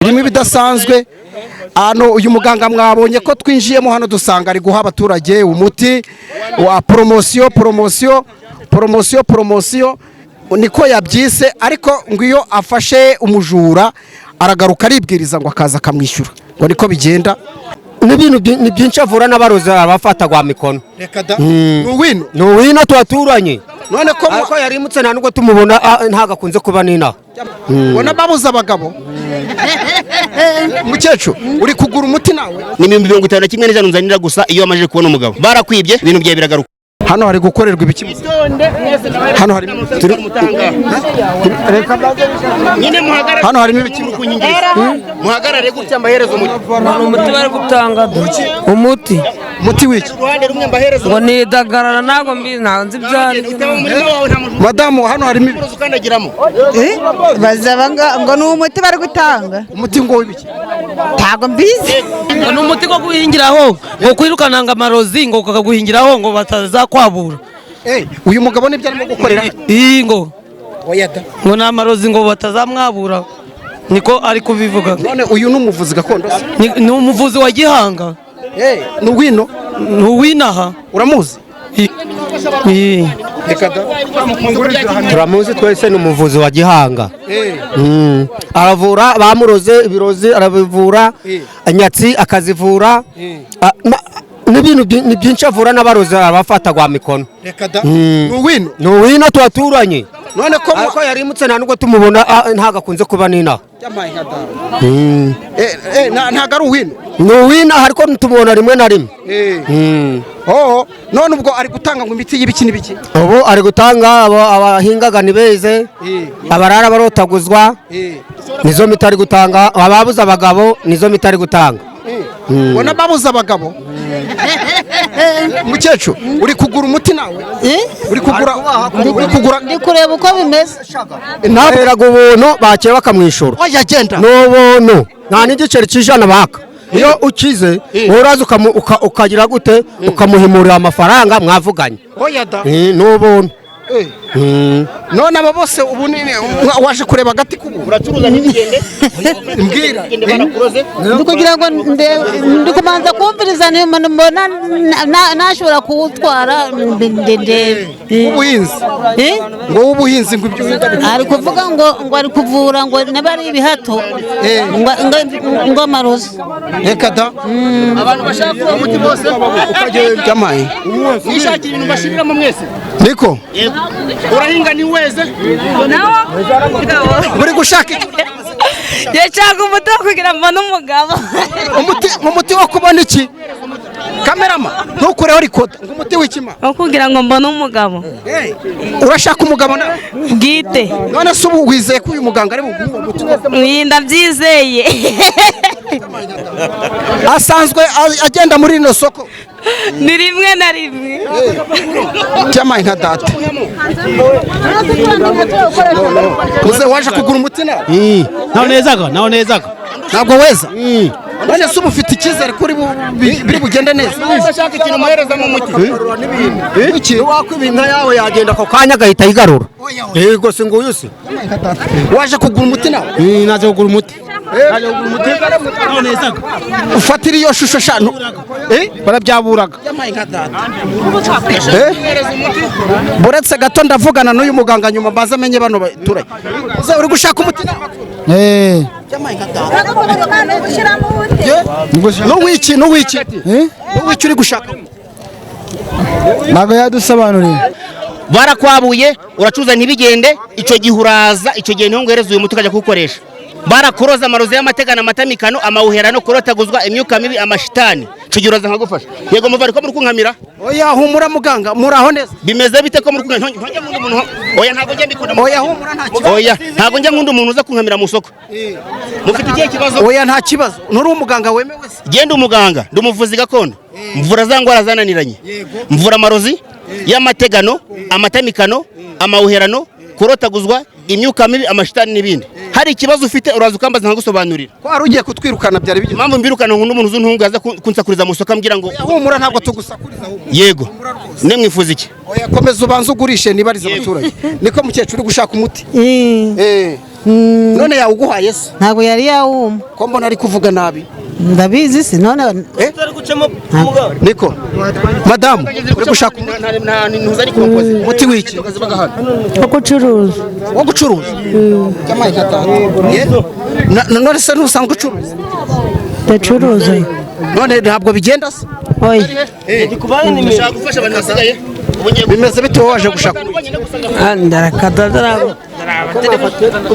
Birimo bidasanzwe hano uyu muganga mwabonye ko twinjiyemo hano dusanga ari guha abaturage umuti wa promosiyo niko yabyise ariko ngo iyo afashe umujura aragaruka aribwiriza ngo akaza akamwishyura ngo niko bigenda n'ibintu ni byinshi avura n'abaroza abafata gwa mikono reka da nuwino twaturanye none ko ariko yarimutse nta nubwo tumubona ntago akunze kuba nina ubona babuza abagabo mukecuru uri kugura umuti nawe ni 51 n'ijana nzanira gusa iyo amaje kubona umugabo barakwibye ibintu byawe biragaruka hano hari gukorerwa ibiki hano hari hano harimo ibiki muhagarare gutya mbaherezo umuti bari gutanga umuti wiki ruhande rumwe mbaherezo ngo nidagarara nago mbizi ntanzi byari madamu hano harimo ukandagiramo bazabanga ngo ni umuti bari gutanga umuti ngo wibiki ntago mbizi ngo ni umuti go guhingiraho ngo kwirukananga amarozi ngo kakaguhingiraho ngo batazakwabura uyu mugabo nibyo arimo gukorera ngo ngo ni amarozi ngo batazamwabura niko ari kubivuga none uyu ni umuvuzi gakondo ni umuvuzi wa gihanga ni uwino ni uwinaha uramuzi turamuzi twese ni umuvuzi wa gihanga aravura bamuroze ibirozi arabivura anyatsi akazivura n'ibintu ni byinshi avura n'abaroza abafata gwa mikono reka da ni uwino twaturanye none ko yarimutse nta nubwo tumubona ntago akunze kuba nina ntago ari uwino ni uwino ariko tumubona rimwe na rimwe none ubwo ari gutanga ngo imiti y'ibiki n'ibiki ubu ari gutanga abahingaga ntibeze abarara barotaguzwa nizo miti ari gutanga ababuze abagabo nizo miti ari gutanga ubona babuze abagabo mukecuru uri kugura umuti nawe uri kugura ndi kureba uko bimeze ntaberaga ubuntu bakeye bakamwishura n'ubuntu nta n'igiceri cy'ijana baka iyo ukize uraza ukagira gute ukamuhimurira amafaranga mwavuganye n'ubuntu none aba bose ubu waje kureba agati k'ubu uracuruza n'ibigende mbwira ndi kugira ngo ndi kubanza kumviriza mbona nashobora kuwutwara ubuhinzi ngo w'ubuhinzi ngo ibyo ari kuvuga ngo ari kuvura ngo niba ari ibihato ngo amarozi reka da abantu bashaka uwo muti bose byamaye nishakira ibintu bashiriramo mwese niko urahinga ni weze uri gushaka yashaka umuti wo kugira mbone umugabo umuti wo kubona iki kamerama ntukureho rikoda umuti w'ikima wo kugira ngo mbone umugabo urashaka umugabo nawe bwite none se ubu wizeye ko uyu muganga ari buguhe umuti ndabyizeye asanzwe agenda muri rino soko ni rimwe na rimwe cyamaye nka data uze waje kugura umuti nawe naho nezaga ntabwo weza none se uba ufite icyizere ko biri bugende neza bashaka ikintu muhereza mu muti iki wakwibinka yawe yagenda ako kanya agahita yigarura yego se nguyu se waje kugura umuti nawe naje kugura umuti ufatira iyo shusho eshanu barabyaburaga buretse gato ndavugana n'uyu muganga nyuma mbaza amenye bano baturage uri gushaka umuti n'uwiki uri gushaka ntabwo yadusobanuriye barakwabuye uracuruza ntibigende icyo gihe uraza icyo gihe niho nguhereza uyu muti ukajya kuwukoresha barakuroza amarozi y'amategano amatamikano amawuherano kurotaguzwa imyuka mibi amashitani icyo gihe uraza nkagufasha yego muvari ko muri kunkamira oya humura muganga muraho neza bimeze bite ko muri kunkamira ntonge nkunda umuntu oya ntabwo njya mbikunda oya humura nta kibazo oya ntabwo njya nkunda umuntu uza kunkamira mu soko mufite ikihe kibazo oya nta kibazo nturi umuganga wemewe se genda umuganga ndi umuvuzi gakondo mvura za ngwara zananiranye mvura amarozi y'amategano amatamikano amawuherano kurotaguzwa imyuka mibi amashitani n'ibindi hari ikibazo ufite uraza ukambaza nkagusobanurira ko ari ugiye kutwirukana byari bigize impamvu mbirukana n'umuntu uzuntungu yaza kunsakuriza mu soko ambwira ngo humura ntabwo tugusakuriza humura yego ne mwifuza iki oya komeza ubanze ugurishe nibarize abaturage niko mukecuru gushaka umuti none yawuguhaye se ntabwo yari yawuma ko mbona ari kuvuga nabi ndabizi si none niko madamu uri gushaka umuti w'iki wo gucuruza wo gucuruza cyamaye gatatu none se ntusanzwe ucuruza ndacuruza none ntabwo bigenda se oya ndashaka gufasha abantu basigaye bimeze bite wowe waje gushaka ndarakadadara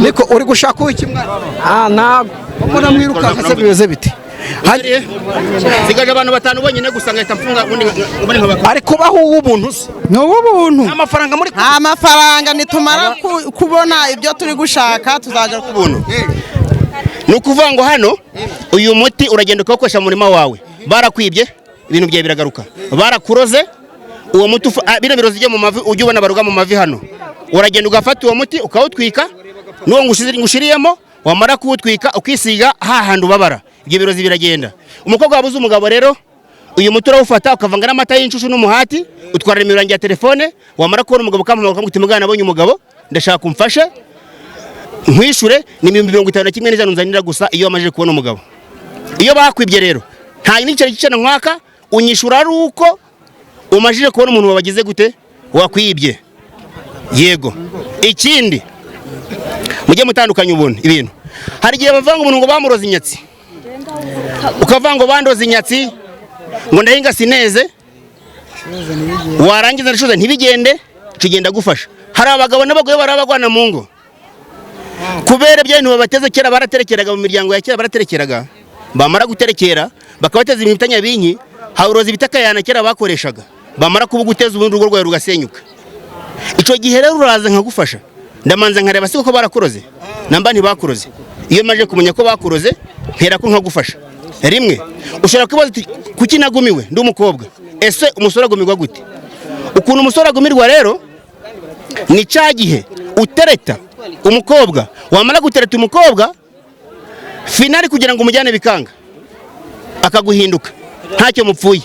niko uri gushaka uw'iki mwana ntabwo mbona mwirukanka se bimeze bite sigaje abantu batanu bonyine gusa ngahita mfunga ubundi nkabaka ariko baho uw'ubuntu se ni uw'ubuntu amafaranga muri amafaranga nitumara kubona ibyo turi gushaka tuzaga ku buntu ni ukuvuga ngo hano uyu muti uragenda ukawukoresha mu murima wawe barakwibye ibintu byawe biragaruka barakuroze uwo muti bino birozi byo mu mavi ujya ubona baruga mu mavi hano uragenda ugafata uwo muti ukawutwika n'uwo ngushiriyemo wamara kuwutwika ukisiga hahandi ubabara ibyo birozi biragenda umukobwa wabuze umugabo rero uyu muti urawufata ukavanga n'amata y'inshushu n'umuhati utwara imirongo ya telefone wamara kubona umugabo ukamuhamagara ukamubwira umugana nabonye umugabo ndashaka kumfashe nkwishure ni 51 n'ijana nzanira gusa iyo wamaze kubona umugabo iyo bakwibye rero nta n'icyo gicana nkwaka unyishura ari uko umajije kubona umuntu wabagize gute wakwibye yego ikindi mujye mutandukanya ubuntu ibintu hari igihe bavanga umuntu ngo bamuroza inyatsi ukavanga ngo bandoza inyatsi ngo ndahinga sineze warangiza ndashoza ntibigende kigenda gufasha hari abagabo n'abagore barabagwana mu ngo kubera ibintu babateze kera baraterekeraga mu miryango ya kera baraterekeraga bamara guterekera bakabateza imitanya binki hauroza ibitakayana kera bakoreshaga bamara kuba guteza ubundi rugo rwawe rugasenyuka ico gihe rero uraza nkagufasha ndamanza nkareba siko barakuroze namba ntibakuroze iyo maje kumenya ko bakuroze mpera ko nkagufasha rimwe ushobora kubaza kuki nagumiwe ndi umukobwa ese umusore agumirwa gute ukuntu umusore agumirwa rero ni cya gihe utereta umukobwa wamara gutereta umukobwa finali kugira ngo umujyane bikanga akaguhinduka ntacyo mupfuye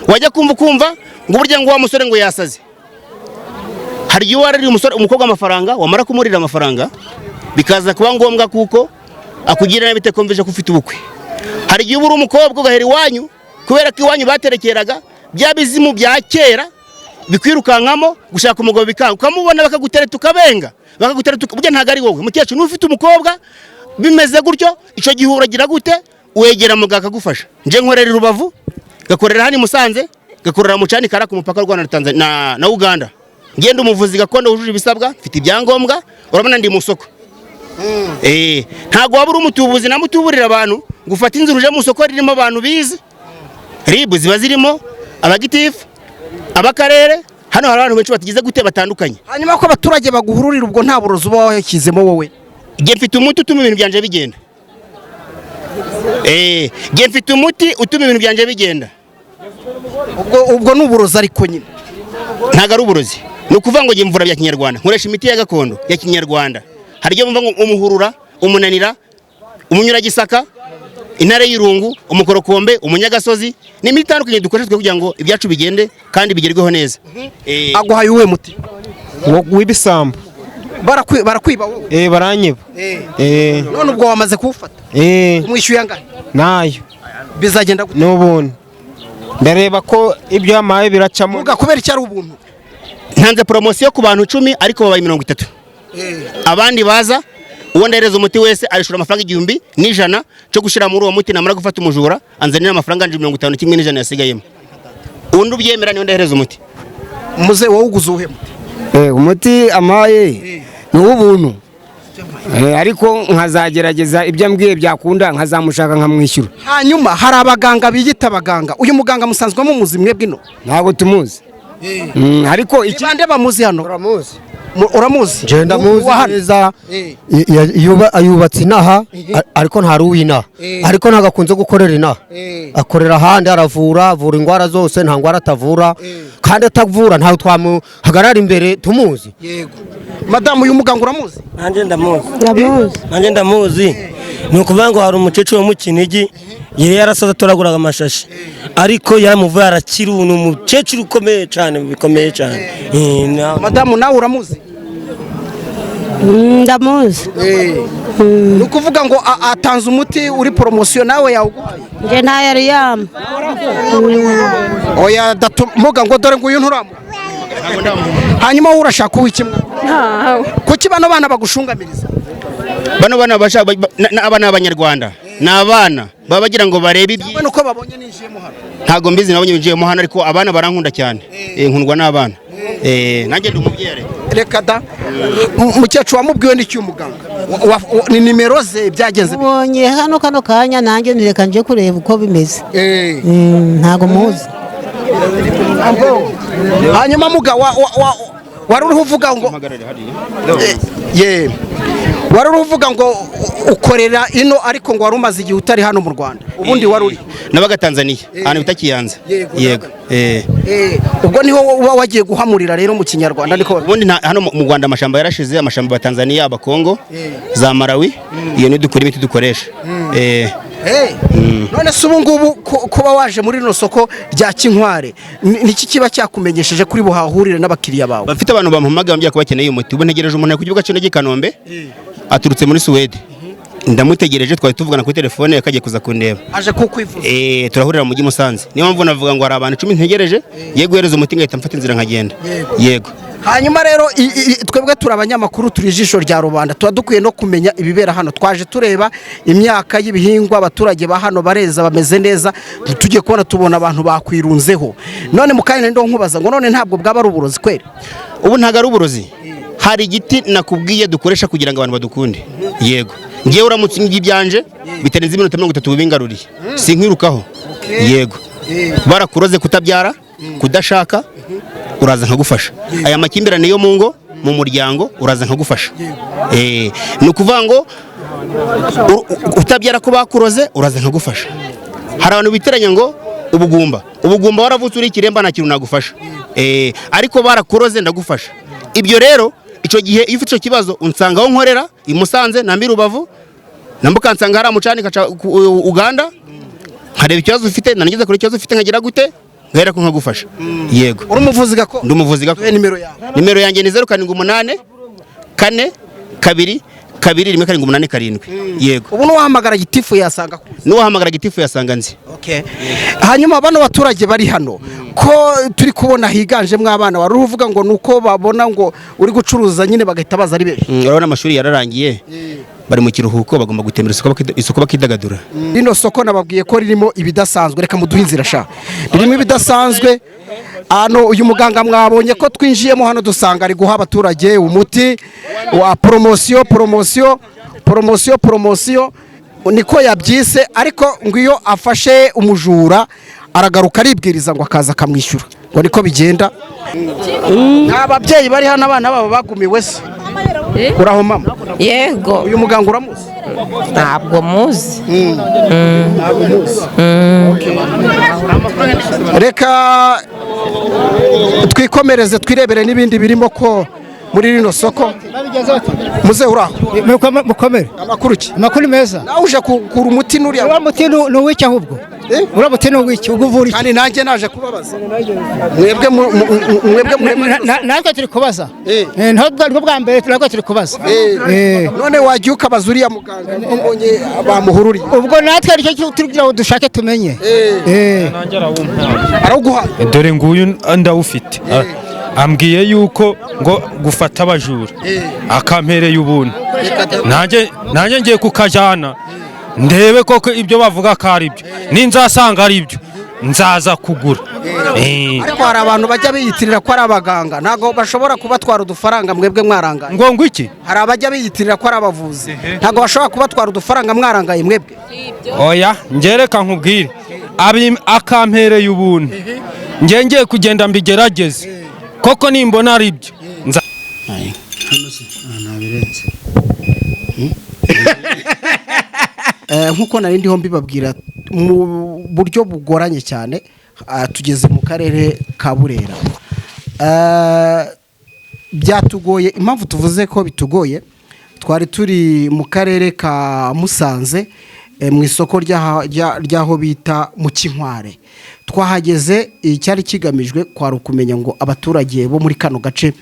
wajya kumva ngo burya ngo wa musore ngo yasaze hari igihe warari umusore umukobwa amafaranga wamara kumurira amafaranga bikaza kuba ngombwa kuko akugira nabi bitekomveje ko ufite ubukwe hari igihe uri umukobwa ugahera iwanyu kubera ko iwanyu baterekeraga bya bizimu bya kera bikwirukankamo gushaka umugabo bikanga ukamubona bakagutereta ukabenga bakagutereta burya ntago ari wowe mukecuru n'ufite umukobwa bimeze gutyo ico gihe uragira gute wegera muganga akagufasha nje nkorera Rubavu gakorera hani Musanze gakorera mu Cani Kara ku mupaka Rwanda na Tanzania na Uganda ngende umuvuzi gakondo wujuje ibisabwa mfite ibyangombwa urabona ndi mu soko ntago wabura umutubuzi namutuburira abantu gufata inzira uje mu soko ririmo abantu bize ribu ziba zirimo abagitifu abakarere hano hari abantu benshi batigize gute batandukanye hanyuma ko abaturage baguhururira ubwo nta burozi uba wahekizemo wowe nge mfite umuti utuma ibintu byanje bigenda nge mfite umuti utuma ibintu byanje bigenda ubwo ni uburozi ariko nyine ntago ari uburozi ni ukuvuga ngo nge mvura bya kinyarwanda nkoresha imiti ya gakondo ya kinyarwanda hari ibyo mvuga ngo umuhurura umunanira umunyuragisaka intare y'irungu umukorokombe umunyagasozi ni imiti itandukanye dukoresha kugira ngo ibyacu bigende kandi bigerweho neza aguhaye uwe muti w'ibisambo barakwiba wowe baranyiba none ubwo wamaze kuwufata umwishyuye angahe nayo bizagenda gute n'ubuntu ndareba ko ibyo yamaye biracamo muga kubera icyo ari ubuntu ntanze promosiyo ku bantu 10 ariko babaye 30 abandi baza uwo ndareza umuti wese arishura amafaranga 1,100 cyo gushira muri uwo muti namara gufata umujura anzanira amafaranga 51 n'ijana yasigayemo undi ubyemera niyo ndahereza umuti muze wowe uguze uhe umuti amaye ni ubuntu ariko nkazagerageza ibyo ambwiye byakunda nkazamushaka nkamwishyura hanyuma hari abaganga biyita abaganga uyu muganga musanzwemo muzi mwebwe ino ntabwo tumuzi ariko iki bande bamuzi hano uramuzi genda muzi neza yubatse inaha ariko ntari uw'inaha ariko ntabwo akunze gukorera inaha akorera ahandi aravura indwara zose nta ndwara atavura kandi atavura ntawe twamuhagarara imbere tumuzi madamu uyu muganga uramuzi? nanjye ndamuzi ni ukuvuga ngo hari umukecuru wo mu Kinigi yari yarasaza atoraguraga amashashi ariko yaramuvuye arakira ubu ni umukecuru ukomeye cyane bikomeye cyane. Madamu nawe uramuzi? ndamuzi ni ukuvuga ngo atanze umuti uri poromosiyo nawe yawuguhaye? njye ntayo yari yampa. oya mvuga ngo dore nguyu nturamu. hanyuma wowe urashaka uw'iki mwana? kuki bano bana bagushungamiriza? bano bana aba ni abanyarwanda, ni abana baba bagira ngo barebe ibyiza. uko babonye ninjiyemo hano ntago mbizi nabonye binjiyemo hano, ariko abana barankunda cyane. nkundwa n'abana. nanjye ndi umubyeyi. reka da mukecuru wamubwiwe n'iki umuganga? ni nimero ze byagenze? ubonye hano kano kanya nanjye nireka nje kureba uko bimeze. ntago muzi. hanyuma muga wari uriho uvuga ngo wari uriho uvuga ngo ukorera ino ariko ngo wari umaze igihe utari hano mu Rwanda. ubundi wari uri nabaga Tanzania ahantu bita Kiyanza. yego ubwo niho uba wagiye guhamurira rero mu kinyarwanda niko ubundi hano mu Rwanda amashamba yarashize, amashamba ya Tanzania, abakongo, za Malawi, iyo ni dukora imiti dukoresha. none se ubu ngubu kuba waje muri rino soko rya Kinkware niki kiba cyakumenyesheje kuri buhahurire n'abakiriya bawe? bafite abantu bampamagara bambwira ko bakeneye umuti. ubu ntegereje umuntu ku kibuga cy'indege Kanombe aturutse muri Suwede, ndamutegereje, twari tuvugana kuri telefone yakagiye kuza kundeba. aje kukwivuza? turahurira mu mujyi Musanze. niyo mpamvu navuga ngo hari abantu 10 ntegereje, ye guhereza umuti ngahita mfata inzira nkagenda. yego hanyuma rero twebwe turi abanyamakuru, turi ijisho rya rubanda, tuba dukwiye no kumenya ibibera hano. twaje tureba imyaka y'ibihingwa, abaturage ba hano bareza bameze neza, tujye kubona tubona abantu bakwirunzeho. none mu kanya ndo nkubaza ngo none ntabwo bwaba ari uburozi kweri? ubu ntago ari uburozi, hari igiti nakubwiye dukoresha kugira ngo abantu badukunde. yego ngiye uramutse ibyanje bitarenze iminota 30 bingaruriye sinkwirukaho. yego barakuroze kutabyara, kudashaka, uraza nkagufasha. aya makimbirane yo mu ngo, mu muryango, uraza nkagufasha. ni ukuvuga ngo utabyara ko bakuroze, uraza nkagufasha. hari abantu biteranya ngo ubugumba waravutse uri ikiremba nta kintu nagufasha. ariko barakuroze ndagufasha. ibyo rero icyo gihe iyo ufite icyo kibazo unsanga aho nkorera i Musanze na Rubavu, nambuka nsanga hari amucani kaca Uganda, nkareba ikibazo ufite, nanigeze kuri ikibazo ufite nkagira gute ngahera ko nkagufasha. yego uri umuvuzi gakondo? ndi umuvuzi gakondo. nimero yanjye ni 078 4 2 2 1 yego ubu nuwahamagara gitifu yasanga kuzi? nuwahamagara gitifu yasanga nzi. hanyuma bano baturage bari hano ko turi kubona higanjemo abana, wari uvuga ngo nuko babona ngo uri gucuruza nyine bagahita baza ari benshi? urabona amashuri yararangiye, bari mu kiruhuko, bagomba gutembera isoko bakidagadura. rino soko nababwiye ko ririmo ibidasanzwe, reka muduhe inzira sha. ririmo ibidasanzwe hano. uyu muganga mwabonye ko twinjiyemo hano dusanga ari guha abaturage umuti wa poromosiyo niko yabyise, ariko ngo iyo afashe umujura aragaruka aribwiriza ngo akaza akamwishyura, ngo niko bigenda. nta babyeyi bari hano abana babo bagumiwe se? uraho mama? yego uyu muganga uramuzi? ntabwo muzi. reka twikomereze twirebere n'ibindi birimo ko muri rino soko. muze uraho? mukomere. amakuru ki? amakuru meza. nawe uje kugura umuti n'uriya? uriya muti ni uw'iki ahubwo? uriya muti ni uw'iki uguvura iki? kandi nanjye naje kubabaza. natwe turi kubaza. ntabwo bwa mbere natwe turi kubaza. none wagiye ukabaza uriya muganga mbonye bamuhururiye? ubwo natwe aricyo tugira ngo dushake tumenye. arawuguha? dore nguyu ndawufite. ambwiye yuko ngo gufata abajura akampereye ubuntu, nanjye ngiye kukajyana ndebe koko ibyo bavuga ko ari byo. ninzasanga ari byo nzaza kugura. ariko hari abantu bajya biyitirira ko ari abaganga, ntabwo bashobora kubatwara udufaranga mwebwe mwarangaye. ngo iki? hari abajya biyitirira ko ari abavuzi, ntabwo bashobora kubatwara udufaranga mwarangaye mwebwe. oya ngereka nkubwire, akampereye ubuntu ngiye kugenda mbigerageze, koko nimbona ari byo nk'uko nari ndiho mbibabwira mu buryo bugoranye cyane. tugeze mu karere ka Burera. byatugoye. Impamvu tuvuze ko bitugoye, twari turi mu karere ka Musanze mu isoko ry'aho bita mu Kinkware. Twahageze icyari kigamijwe kwari ukumenya ngo abaturage bo muri kano gace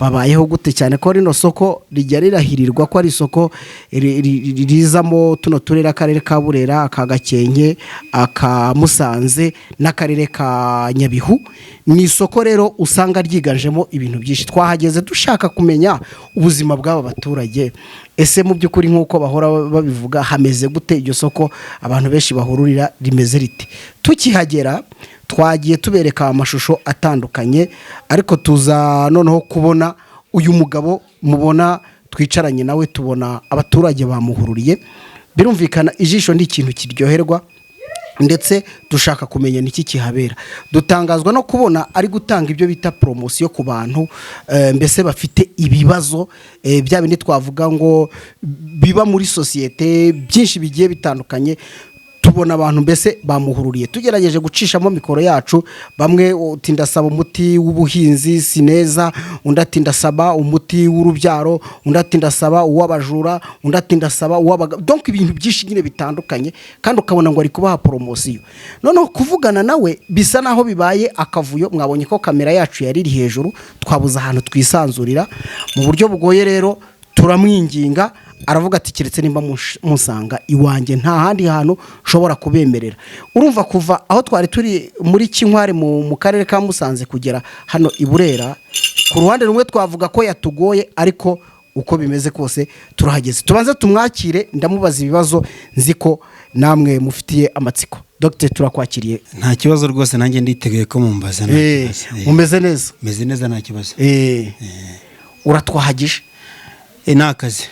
babayeho gute, cyane ko rino soko rijya rirahirirwa ko ari isoko rizamo tuno turere, akarere ka Burera, aka Gakenke, aka Musanze n'akarere ka Nyabihu. Ni isoko rero usanga ryiganjemo ibintu byinshi. Twahageze dushaka kumenya ubuzima bw'aba baturage, ese mu by'ukuri nk'uko bahora babivuga hameze gute iryo soko abantu benshi bahururira rimeze rite. Tukihagera twagiye tubereka amashusho atandukanye, ariko tuza noneho kubona uyu mugabo mubona twicaranye nawe, tubona abaturage bamuhururiye. Birumvikana ijisho ni ikintu kiryoherwa, ndetse dushaka kumenya niki kihabera. Dutangazwa no kubona ari gutanga ibyo bita promosiyo ku bantu mbese bafite ibibazo bya bindi twavuga ngo biba muri sosiyete byinshi bigiye bitandukanye. Tubona abantu mbese bamuhururiye. Tugerageje gucishamo mikoro yacu, bamwe uti ndasaba umuti w'ubuhinzi sineza, undi ati ndasaba umuti w'urubyaro, undi ati ndasaba uw'abajura, undi ati ndasaba uw'abaga, donc ibintu byinshi nyine bitandukanye, kandi ukabona ngo ari kubaha promosiyo. Noneho kuvugana nawe bisa naho bibaye akavuyo. Mwabonye ko kamera yacu yari iri hejuru, twabuze ahantu twisanzurira mu buryo bugoye. Rero turamwinginga, aravuga ati keretse nimba musanga iwanjye nta handi hantu ushobora kubemerera. Urumva kuva aho twari turi muri Kinkware mu karere ka Musanze kugera hano i Burera, ku ruhande rumwe twavuga ko yatugoye, ariko uko bimeze kose turahageze. Tubanze tumwakire, ndamubaza ibibazo nzi ko namwe mufitiye amatsiko. Dr. turakwakiriye. Nta kibazo rwose, nanjye nditeguye ko mumbaza. Umeze neza? Meze neza, nta kibazo. Uratwahagije? Nakazi.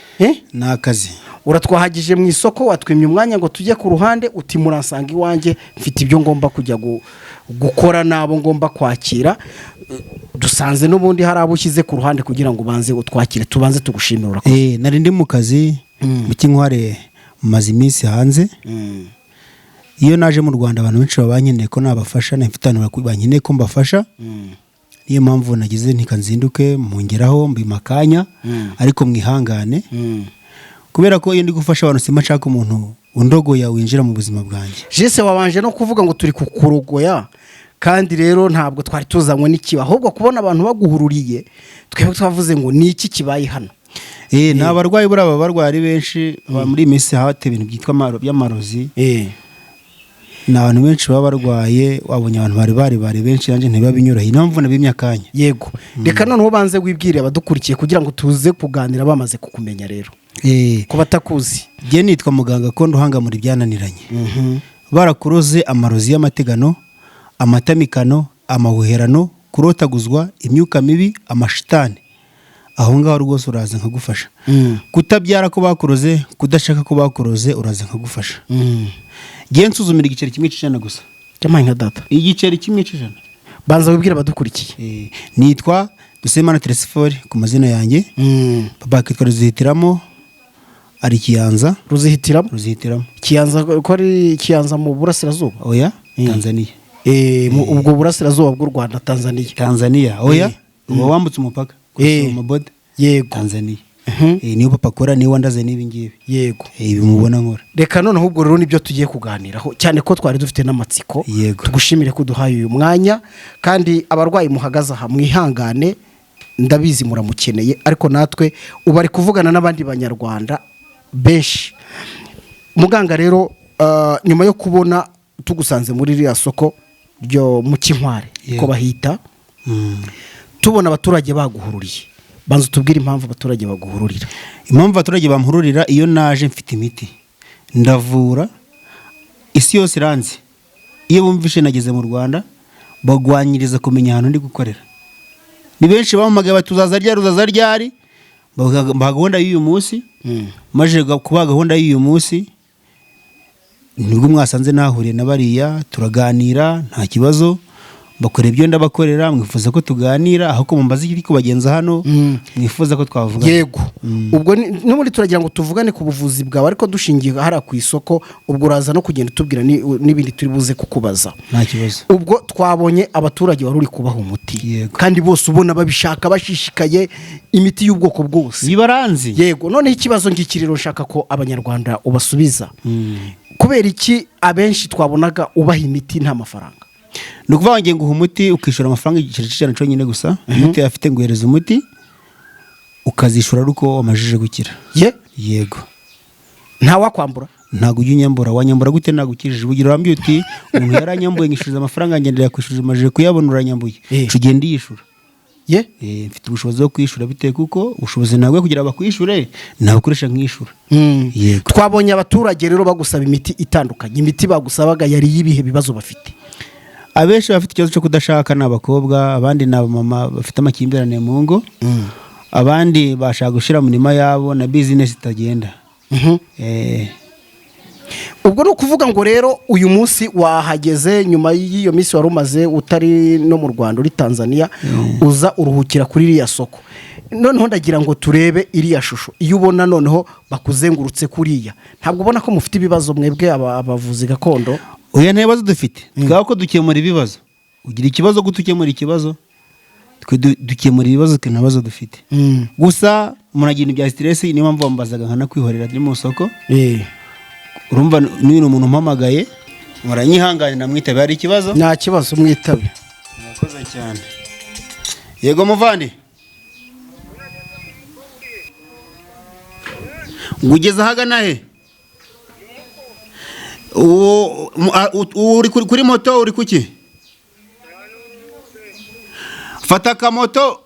Nakazi. Uratwahagije mu isoko, watwimye umwanya ngo tujye ku ruhande, uti muransanga iwanjye mfite ibyo ngomba kujya gukora nabo ngomba kwakira. Dusanze n'ubundi hari abo ushyize ku ruhande kugira ngo banze utwakire. Tubanze tugushimira. Urakoze. Nari ndi mu kazi mu Kinkware, maze iminsi hanze. Iyo naje mu Rwanda abantu benshi babanyeneye ko nabafasha, nafitana banyeneye ko mbafasha. Niyo mpamvu nagize ntikanzinduke mungeraho mbimakanya, ariko mwihangane kubera ko iyo ndi gufasha abantu sima nshaka umuntu undogoya winjira mu buzima bwanjye. Jese wabanje no kuvuga ngo turi kukurogoya, kandi rero ntabwo twari tuzanywe n'ikiba, ahubwo kubona abantu baguhururiye twebwe twavuze ngo ni iki kibaye hano. Nta barwayi buri aba barwayi benshi muri iyi minsi hate ibintu byitwa by'amarozi. Ni abantu benshi baba barwaye, wabonye abantu bari benshi, nanjye ntibabinyuraho, niyo mpamvu nabimye akanya. Yego, reka noneho banze wibwire abadukurikiye kugira ngo tuze kuganira bamaze kukumenya. Rero ko batakuzi, njye nitwa muganga ko nduhangamura ibyananiranye. Barakuroze amarozi y'amategano, amatamikano, amahuherano, kurotaguzwa, imyuka mibi, amashitani, aho ngaho rwose uraza nkagufasha. Kutabyara ko bakuroze, kudashaka ko bakuroze, uraza nkagufasha. Ngiye nsuzumira igiceri kimwe cy'ijana gusa. Cyamaye nka data. Igiceri kimwe cy'ijana. Banza wibwire abadukurikiye. Nitwa Dusemana Teresifori ku mazina yanjye. Papa kitwa Ruzihitiramo, ari Kiyanza. Ruzihitiramo? Ruzihitiramo. Kiyanza ko ari Kiyanza mu burasirazuba? Oya, Tanzania. Ubwo burasirazuba bw'u Rwanda, Tanzania. Tanzania, oya. Uba wambutse umupaka. Mu boda. Yego. Tanzania. Niyo papa akora, niyo wandaze n'ibi ngibi. Yego. Bimubona nkora. Reka noneho ubwo rero nibyo tugiye kuganiraho, cyane ko twari dufite n'amatsiko. Tugushimire ko duhaye uyu mwanya, kandi abarwayi muhagaze aha mwihangane, ndabizi muramukeneye, ariko natwe ubu ari kuvugana n'abandi banyarwanda benshi. Muganga rero, nyuma yo kubona tugusanze muri iriya soko ryo mu Kinkware ko bahita, tubona abaturage baguhururiye, banza tubwire impamvu abaturage baguhururira. Impamvu abaturage bamuhururira, iyo naje mfite imiti ndavura, isi yose iranzi. Iyo bumvishe nageze mu Rwanda bagwanyiriza kumenya ahantu ndi gukorera. Ni benshi bampamagaye batuzaza ryari baha gahunda y'uyu munsi. Maje kuba gahunda y'uyu munsi nibwo mwasanze nahuriye na bariya, turaganira nta kibazo. bakora ibyo ndabakorera, mwifuza ko tuganira aho ko mumbaza iki kubagenza hano, mwifuza ko twavuga. Yego. Ubwo n'ubundi turagira ngo tuvugane ku buvuzi bwawe ariko dushingiye hara ku isoko, ubwo uraza no kugenda tubwira n'ibindi turi buze kukubaza. Nta kibazo. Ubwo twabonye abaturage wari uri kubaha umuti kandi bose ubona babishaka bashishikaye, imiti y'ubwoko bwose bibaranzi. Yego. None ikibazo ngikiriro nshaka ko abanyarwanda ubasubiza. Kubera iki abenshi twabonaga ubaha imiti nta mafaranga? Ni ukuvuga ngo nguha umuti ukishura amafaranga igiceri cy'ijana cyonyine gusa, umuti afite nguhereza umuti ukazishura ariko wamajije gukira. Yego. Nta wakwambura? Ntago ujya unyambura. Wanyambura gute nagukijije? Ubugira urambye uti umuntu yaranyambuye ngishuza amafaranga ngendera kwishyuza amajije kuyabona uranyambuye. Ugenda yishura. Mfite ubushobozi bwo kwishura bitewe kuko ubushobozi ntabwo kugira bakwishure nabukoresha nkishura. Yego. Twabonye abaturage rero bagusaba imiti itandukanye. Imiti bagusabaga yari yibihe bibazo bafite? Abenshi bafite ikibazo cyo kudashaka n'abakobwa, abandi n'abamama bafite amakimbirane mu ngo, abandi bashaka gushira mu mirima yabo na business itagenda. Ubwo no kuvuga ngo rero uyu munsi wahageze nyuma y'iyo minsi wari umaze utari no mu Rwanda uri Tanzania, uza uruhukira kuri iriya soko. Noneho ndagira ngo turebe iriya shusho. Iyo ubona noneho bakuzengurutse kuriya, ntabwo ubona ko mufite ibibazo mwebwe abavuzi gakondo? Oya, nta bibazo dufite. Twaba ko dukemura ibibazo. Ugira ikibazo gute ukemura ikibazo? Twe dukemura ibibazo twe nabazo dufite. Gusa muragira ibya stress, niyo mpamvu bambazaga nkana kwihorera ndi mu soko. Urumva n'uyu umuntu mpamagaye muranyihangane namwitabe, hari ikibazo? Nta kibazo, mwitabe. Murakoze cyane. Yego muvandi. Ngugeze hagana he? Uri kuri moto uri kuki? Fata akamoto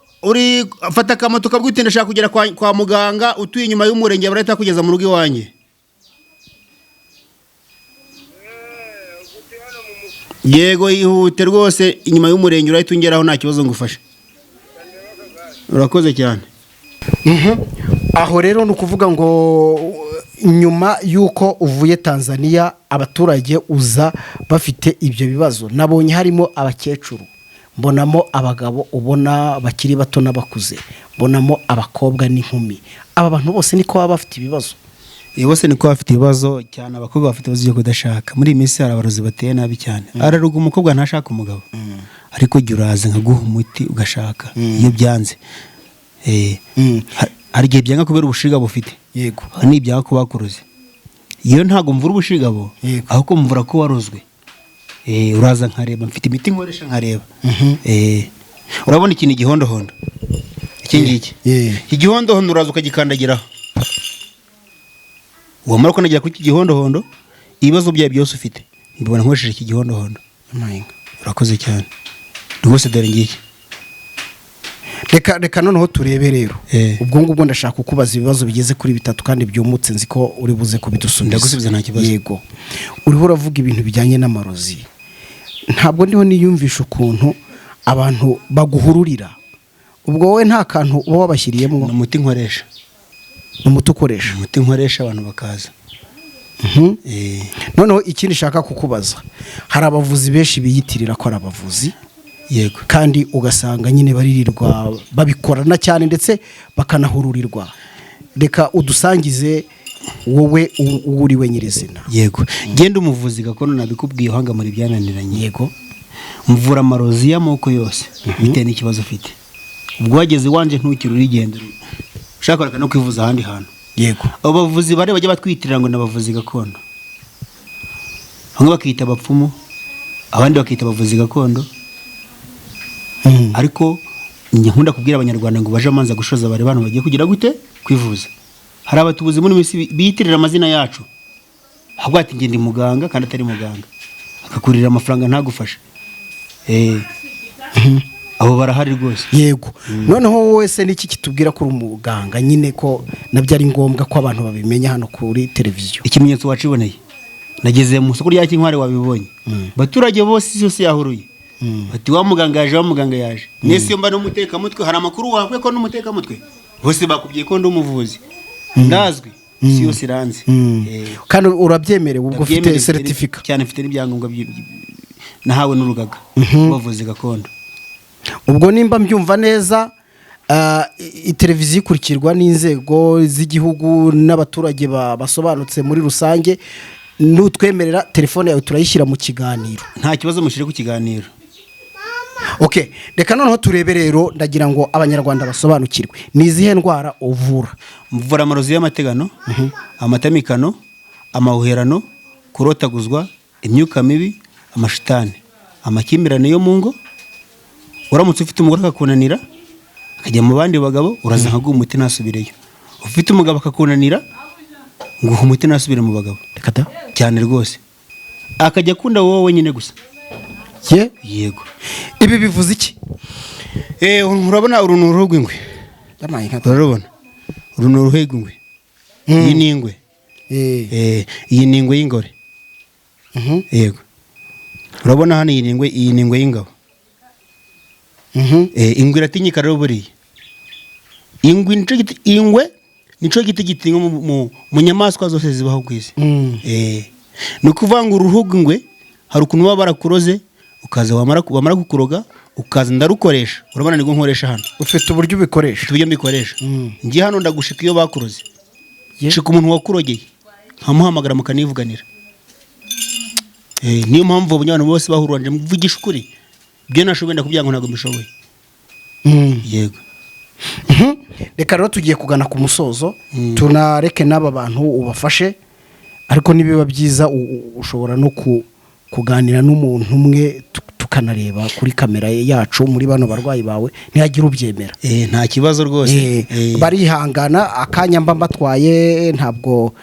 kabwite ndashaka kugera kwa muganga utuye inyuma y'umurenge barahita kugeza mu rugo iwanjye. Yego ihute rwose, inyuma y'umurenge urahita ungeraho nta kibazo ngufasha. Urakoze cyane. Aho rero ni ukuvuga ngo nyuma y'uko uvuye Tanzania abaturage uza bafite ibyo bibazo. Nabonye harimo abakecuru, mbonamo abagabo ubona bakiri bato n'abakuze, mbonamo abakobwa n'inkumi. Aba bantu bose niko baba bafite ibibazo? Bose niko bafite ibibazo cyane. Abakobwa bafite ibibazo byo kudashaka. Muri iyi minsi hari abarozi bateye nabi cyane. Araruga umukobwa ntashaka umugabo, ariko jya uraza nkaguha umuti ugashaka iyo byanze. Hari igihe byanga kubera ubushigabo bufite. Yego. Ni ibyaha ko bakuroze. Iyo ntago mvura ubushigabo, ahubwo mvura ko warozwe. Uraza nkareba, mfite imiti nkoresha nkareba. Urabona ikintu igihondohondo iki ngiki? Igihondohondo uraza ukagikandagiraho. Wamara ko nagira kuri iki gihondohondo, ibibazo byawe byose ufite mbibona nkoresheje iki gihondohondo. Urakoze cyane rwose, dore ngiki. Reka noneho turebe rero. Ubwo ngubwo ndashaka kukubaza ibibazo bigeze kuri 3 kandi byumutse, nzi ko uri buze kubidusubiza. Ndagusubiza nta kibazo. Yego. Uriho uravuga ibintu bijyanye n'amarozi. Ntabwo ndiho niyumvisha ukuntu abantu baguhururira. Ubwo wowe nta kantu uba wabashyiriyemo? Umuti nkoresha. Umuti ukoresha? Umuti nkoresha abantu bakaza. Noneho ikindi shaka kukubaza, hari abavuzi benshi biyitirira ko ari abavuzi. Yego. Kandi ugasanga nyine baririrwa babikorana cyane ndetse bakanahururirwa. Reka udusangize wowe uriwe nyirizina. Yego. Genda umuvuzi gakondo nabikubwiye hanga muri byananiranye. Yego. Mvura amarozi y'amoko yose bitewe n'ikibazo ufite. Ubwo wageze wanje ntukiri urigenda ushaka reka no kwivuza ahandi hantu. Yego. Abo bavuzi bare bajya batwitirira ngo nabavuzi gakondo. Bamwe bakita abapfumu, abandi bakita abavuzi gakondo. Ariko njye nkunda kubwira abanyarwanda ngo baje amanza gushoza bare bantu bagiye kugira gute kwivuza. Hari abatubuzi muri misi biyitirira amazina yacu. Ahubwo ati nge ndi muganga kandi atari muganga. Akakurira amafaranga ntagufasha. Abo barahari rwose. Yego. Noneho wowe se niki kitubwira ko umuganga nyine ko nabyo ari ngombwa ko abantu babimenya hano kuri televiziyo? Ikimenyetso waciboneye. Nageze mu soko rya Kinkware wabibonye. Baturage bose yose yahuruye. Bati wa muganga yaje. Nese mba no muteka mutwe, hari amakuru wakwe ko n'umuteka mutwe. Bose bakubwiye ko ndi umuvuzi. Ndazwi. Si yose iranze. Kandi urabyemerewe ubwo ufite certificate? Cyane mfite n'ibyangombwa nahawe n'urugaga rw'abavuzi gakondo. ubwo nimba mbyumva neza televiziyo ikurikirwa n'inzego z'igihugu n'abaturage basobanutse muri rusange. Nutwemerera telefone yawe turayishyira mu kiganiro. Nta kibazo mushyire ku kiganiro. Okay, reka noneho turebe rero, ndagira ngo abanyarwanda basobanukirwe ni izihe ndwara uvura. Mvura amarozi y'amategano, amatamikano, amahuherano, kurotaguzwa, imyuka mibi, amashitani, amakimbirane yo mu ngo. Uramutse ufite umugore akakunanira akajya mu bandi bagabo, uraza nkaguha umuti nasubireyo. Ufite umugabo akakunanira nguha umuti nasubire mu bagabo. Rekata cyane rwose, akajya akunda wowe wenyine gusa. Yego. Ibi bivuze iki? Urabona uru ni uruhu rw'ingwe. Urabona uru ni uruhu rw'ingwe. Iyi ni ingwe. Iyi ni ingwe y'ingore. Yego. Urabona hano iyi ni ingwe y'ingabo. Ingwe iratinyika rero buriya. Ingwe nico giti gitinga mu nyamaswa zose zibaho ku isi. Ni ukuvuga ngo uruhu rw'ingwe hari ukuntu baba barakuroze, ukaza wamara kukuroga ukaza ndarukoresha. Urabona niko nkoresha hano. Ufite uburyo ubikoresha? Ufite uburyo mbikoresha. Ngiye hano ndagushika iyo bakuroze. Shika umuntu wakurogeye nkamuhamagara mukanivuganira. Niyo mpamvu abantu bose bahururanje mvugisha ukuri. Byo nashoboye ndakubwira ngo ntago mbishoboye. Yego. Reka rero tugiye kugana ku musozo, tunareke n'aba bantu ubafashe, ariko nibiba byiza ushobora no kuganira n'umuntu umwe tukanareba kuri kamera yacu muri bano barwayi bawe ntiyagira ubyemera. Nta kibazo rwose. Barihangana akanya mba mbatwaye, ntabwo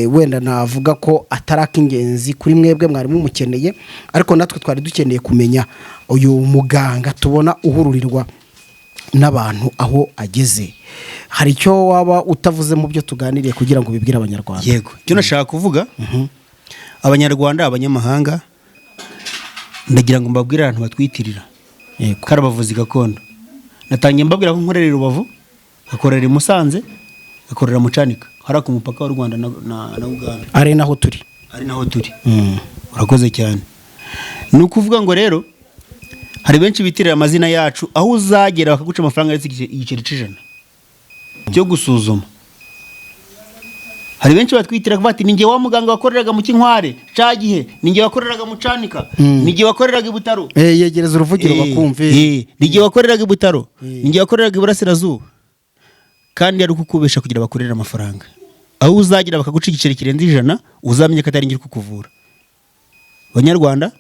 wenda navuga ko ataraka ingenzi kuri mwebwe mwari mumukeneye, ariko natwe twari dukeneye kumenya uyu muganga tubona uhururirwa n'abantu aho ageze. Hari icyo waba utavuze mu byo tuganiriye kugira ngo bibwire abanyarwanda? Yego, cyo nashaka kuvuga abanyarwanda, abanyamahanga, ndagira ngo mbabwire abantu batwitirira. Yego, karabavuzi gakondo. Natangiye mbabwira ko nkorera Rubavu, akorera i Musanze, akorera mu Canika, hari ku mupaka w'u Rwanda na Uganda. Ari naho turi. Urakoze cyane. Ni ukuvuga ngo rero hari benshi bitirira amazina yacu, aho uzagera bakaguca amafaranga y'igiceri c'ijana cyo gusuzuma. Hari benshi batwitira bati ninjye wa muganga wakoreraga mu Kinkware cagihe, ninjye wakoreraga mu Canika, ninjye wakoreraga i Butaro. Yegereza uruvugiro bakumve. Ninjye wakoreraga i Butaro, ninjye wakoreraga i Burasirazuba. Kandi ari kukubesha kugira bakorera amafaranga. Aho uzagera bakaguca igiceri kirenze ijana, uzamenye ko atari ngiri kukuvura. Banyarwanda,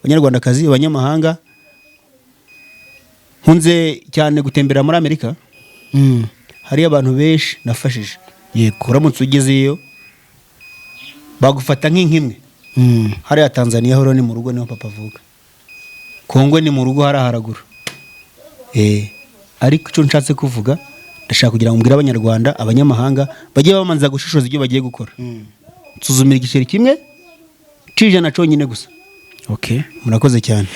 Banyarwandakazi, abanyamahanga, nkunze cyane gutembera muri Amerika. Hari abantu benshi nafashije. Yego, uramutse ugezeyo bagufata nk'inkimwe. Hari ya Tanzania horo ni mu rugo niho papa avuga. Kongo ni mu rugo haraguru. Ariko icyo nshatse kuvuga, ndashaka kugira ngo mbwire abanyarwanda, abanyamahanga bajye bamanza gushishoza ibyo bagiye gukora. Nsuzumira igiceri kimwe cijana cyonyine gusa. Okay, murakoze cyane.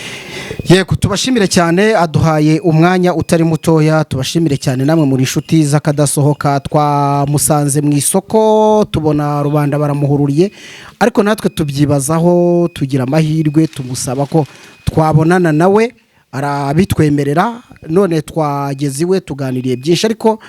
Yego, tubashimire cyane, aduhaye umwanya utari mutoya. Tubashimire cyane namwe muri inshuti z'akadasohoka. Twamusanze mu isoko, tubona rubanda baramuhururiye, ariko natwe tubyibazaho, tugira amahirwe tumusaba ko twabonana nawe, arabitwemerera. None twageze iwe tuganiriye byinshi, ariko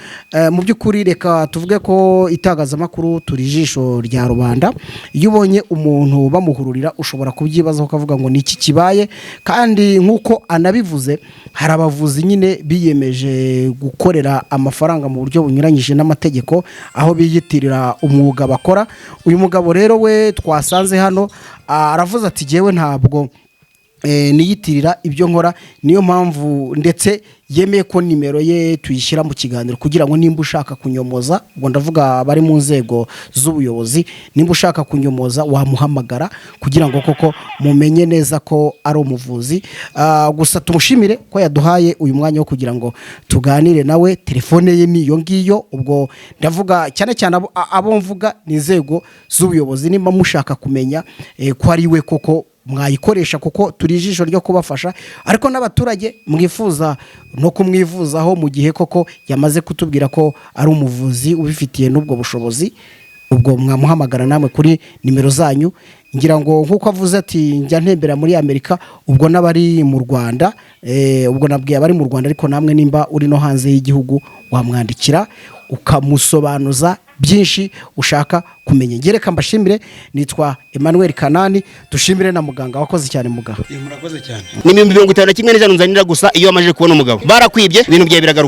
mu by'ukuri reka tuvuge ko itangazamakuru turi ijisho rya rubanda. Iyo ubonye umuntu bamuhururira ushobora kubyibazaho ukavuga ngo niki kibaye, kandi nk'uko anabivuze hari abavuzi nyine biyemeje gukorera amafaranga mu buryo bunyuranyije n'amategeko, aho biyitirira umwuga bakora. Uyu mugabo rero we twasanze hano aravuze ati jewe ntabwo niyitirira ibyo nkora, niyo mpamvu ndetse yemeye ko nimero ye tuyishyira mu kiganiro kugira ngo nimba ushaka kunyomoza, ubwo ndavuga bari mu nzego z'ubuyobozi, nimba ushaka kunyomoza wamuhamagara kugira ngo koko mumenye neza ko ari umuvuzi. Gusa tumushimire ko yaduhaye uyu mwanya wo kugira ngo tuganire nawe. Telefone ye niyo ngiyo, ubwo ndavuga cyane cyane abo mvuga ni inzego z'ubuyobozi. Nimba mushaka kumenya ko ari we koko mwayikoresha, kuko turi ijisho ryo kubafasha, ariko n'abaturage mwifuza no kumwivuzaho mu gihe koko yamaze kutubwira ko ari umuvuzi ubifitiye n'ubwo bushobozi, ubwo mwamuhamagara namwe kuri nimero zanyu ngira ngo nkuko avuze ati njya ntembera muri Amerika ubwo n'abari mu Rwanda ubwo nabwiye abari mu Rwanda ariko namwe nimba uri no hanze y'igihugu wamwandikira ukamusobanuza byinshi ushaka kumenya. Ngereka mbashimire, nitwa Emmanuel Kanani, dushimire na muganga wakoze cyane mugabo. Murakoze cyane. Ni 51 n'ijana nzanira gusa iyo amaje kubona umugabo barakwibye ibintu byawe biragaruka.